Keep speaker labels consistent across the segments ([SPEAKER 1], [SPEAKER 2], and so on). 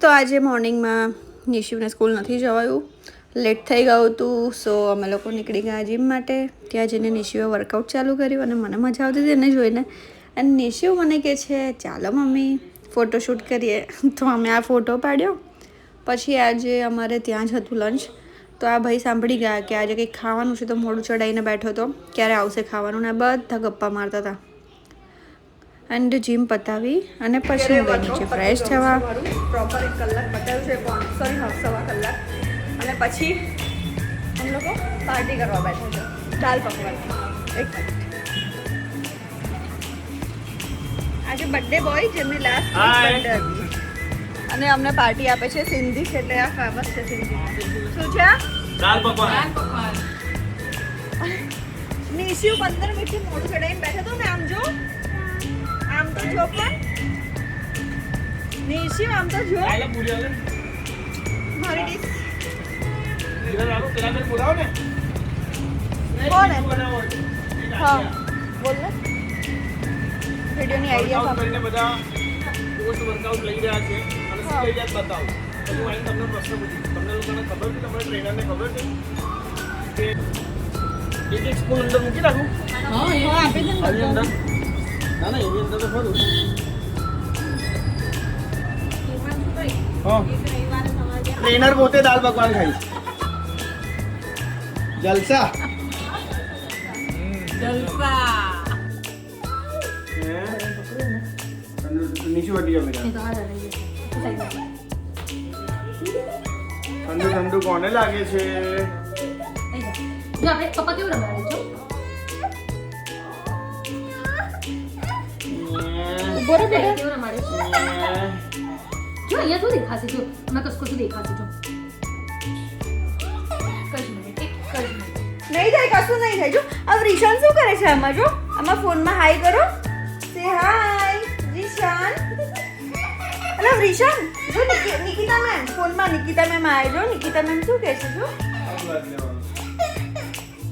[SPEAKER 1] તો આજે મોર્નિંગમાં નિશિવને સ્કૂલ નથી જવાયું, લેટ થઈ ગયું હતું. સો અમે લોકો નીકળી ગયા જીમ માટે. ત્યાં જઈને નિશિવે વર્કઆઉટ ચાલુ કર્યું અને મને મજા આવતી હતી એને જોઈને. અને નિશિવ મને કહે છે ચાલો મમ્મી ફોટોશૂટ કરીએ. તો અમે આ ફોટો પાડ્યો. પછી આજે અમારે ત્યાં જ હતું લંચ. તો આ ભાઈ સાંભળી ગયા કે આજે કંઈક ખાવાનું છે, તો મોઢું ચડાવીને બેઠો હતો ક્યારે આવશે ખાવાનું, ને બધા ગપ્પા મારતા હતા. એન્ડ જીમ પતાવી અને પછી હું ગઈ નીચે ફ્રેશ થવા. પ્રોપર 1 કલાક બતાવ્યું છે, સોરી સવા કલાક. અને પછી हम લોકો પાર્ટી કરવા બેઠા છે, દાલ પકવાન. એક આજે બર્થડે બોય જેમની લાસ્ટ બર્થડે હતી અને અમને પાર્ટી આપે છે. સિંધી છે એટલે આ ફેમસ છે સિંધી. શું છે? દાલ પકવાન. નિશિવ 15 મિનિટથી મોઢું ચડાવીને બેઠો હતો ને. આમ જો, આમ તો જો, પણ નિશિવ આમ તો જો. મારી ડીશ કોણ હે? હા બોલ ને. વિડિયોની આઈડિયા તમને બધા પોસ્ટ વર્કઆઉટ લઈ રહ્યા છે અને શું લઈ રહ્યા બતાવો. પછી હું અહીં તમને પ્રશ્ન પૂછીશ. તમને લોકોને ખબર છે, તમારા ટ્રેનરને ખબર છે કે એક સ્કૂલ અંદર મૂકી રાખું? હા આપી દે ને અંદર. ના ના એની અંદર તો ખરું. હા ટ્રેનર પોતે દાલ પકવાન ખાઈશ. જલસા જલસા. નીચે વટી જાઓ મેરા. ઠંડુ ઠંડુ કોને લાગે છે?
[SPEAKER 2] જો આપણે પપ્પા કેવું રમાડે છો?
[SPEAKER 1] ઉભો રહો બેટા.
[SPEAKER 2] કેવું રમાડે છે? જો અહીંયા શું દેખાશે? જો અમે કસકો શું દેખાશે? જો
[SPEAKER 1] નહીં થાય, કશું નહીં થાય. જો આ રીશાન શું કરે છે આમાં? જો આમાં ફોનમાં હાય કરો. સે હાય રીશાન. અલા રીશાન જો નિકિતા મેમ ફોનમાં. નિકિતા મેમ આય. જો નિકિતા મેમ શું કહે છે? જો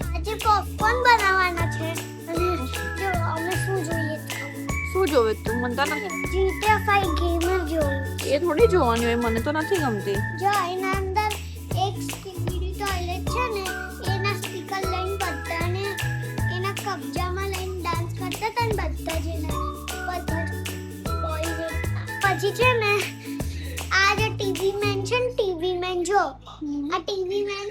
[SPEAKER 3] આજે પોપકોર્ન બનાવવાના છે. અને જો અમે શું જોઈએ?
[SPEAKER 1] શું જોવે તું? મને તો નથી.
[SPEAKER 3] GTA 5 ગેમર જોઈએ.
[SPEAKER 1] એ થોડી જોવાની હોય, મને તો નથી ગમતી.
[SPEAKER 3] જો એના અંદર એક સ્કીબીડી ટોયલેટ છે ને, એના સ્પીકર લઈને બધાને એના કબજામાં લઈને ડાન્સ કરતા હતા ને બધા જ એના બધા બોયઝ. પછી છે ને આ જે ટીવી મેન છે ને, ટીવી મેન જો આ ટીવી મેન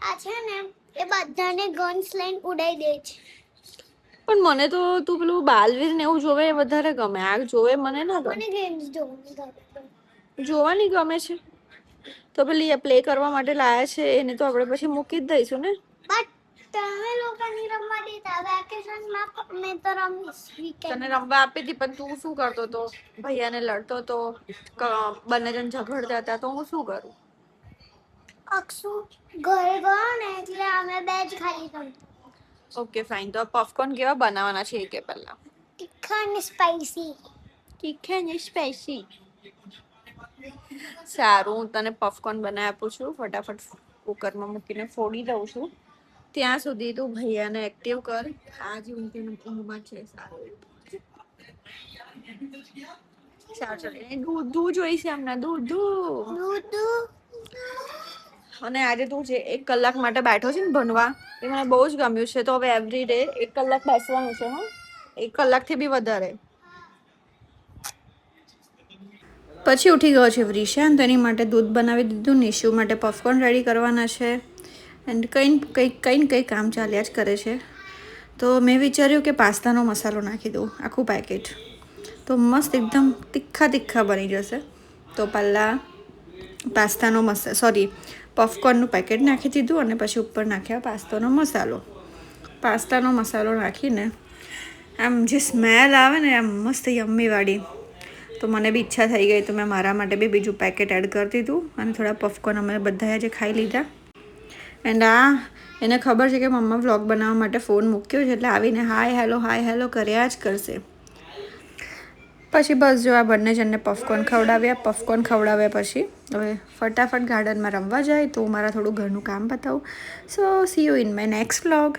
[SPEAKER 3] આ છે ને એ બધાને ગન્સ લઈને ઉડાઈ દે છે.
[SPEAKER 1] પણ મને તો તું પેલું બાલવીર ને એવું જોવે એ વધારે ગમે. આ જોવે મને ના ગમે.
[SPEAKER 3] મને ગેમ્સ જોવાની ગમે.
[SPEAKER 1] જોવાની ગમે છે તો પેલી પ્લે કરવા માટે લાયા છે એને તો આપણે પછી મૂકી જ દઈશું ને.
[SPEAKER 3] બટ તમે લોકો ની રમવા દેતા. વેકેશનમાં મેં તો રમીશ.
[SPEAKER 1] તને રમવા આપી હતી પણ તું શું કરતો તો? ભૈયાને લડતો તો, બંને જણ ઝઘડતા હતા, તો હું શું કરું?
[SPEAKER 3] અક્ષુ ઘરે ગયો ને એટલે અમે બે જ ખાલી રમતા.
[SPEAKER 1] Okay fine. તો પોપકોર્ન કેવા બનાવવાના છે એ કે પહેલા?
[SPEAKER 3] તીખા અને સ્પાઈસી.
[SPEAKER 1] તીખા ને સ્પાઈસી. સારું, હું તને પોપકોર્ન બનાવી આપું છું. ફટાફટ કુકરમાં મૂકીને ફોડી દઉં છું. ત્યાં સુધી તું ભૈયાને એક્ટિવ કર. આજે ઊંઘમાં છે. સારું દૂધ જોઈશે અમને. દૂધ. અને આજે તું જે 1 કલાક માટે બેઠો છે ને ભણવા, એ મને બહુ જ ગમ્યું છે. તો હવે એવરી ડે 1 કલાક બેસવાનું છે. હા 1 કલાકથી બી વધારે. પછી ઉઠી ગયો છે વૃષાંત. તેની માટે દૂધ બનાવી દીધું. નિશુ માટે પોપકોર્ન રેડી કરવાના છે. એન્ડ કંઈ કામ ચાલ્યા જ કરે છે. તો મેં વિચાર્યું કે પાસ્તાનો મસાલો નાખી દઉં, આખું પેકેટ. તો મસ્ત એકદમ તીખા બની જશે. તો પહેલાં પોપકોર્નનું પેકેટ નાખી દીધું અને પછી ઉપર નાખ્યા પાસ્તાનો મસાલો નાખીને આમ જે સ્મેલ આવે ને આમ મસ્ત યમ્મીવાળી. તો મને બી ઈચ્છા થઈ ગઈ, તો મેં મારા માટે બી બીજું પેકેટ એડ કરી દીધું અને થોડા પોપકોર્ન અમે બધાએ જે ખાઈ લીધા. એન્ડ એને ખબર છે કે મમ્મા વ્લોગ બનાવવા માટે ફોન મૂક્યો છે એટલે આવીને હાય હેલો કર્યા જ કરશે. પછી બસ જો આ બંને જણને પોપકોર્ન ખવડાવ્યા પછી હવે ફટાફટ ગાર્ડનમાં રમવા જાય. તો મારા થોડું ઘરનું કામ બતાવું. So see you in my next vlog.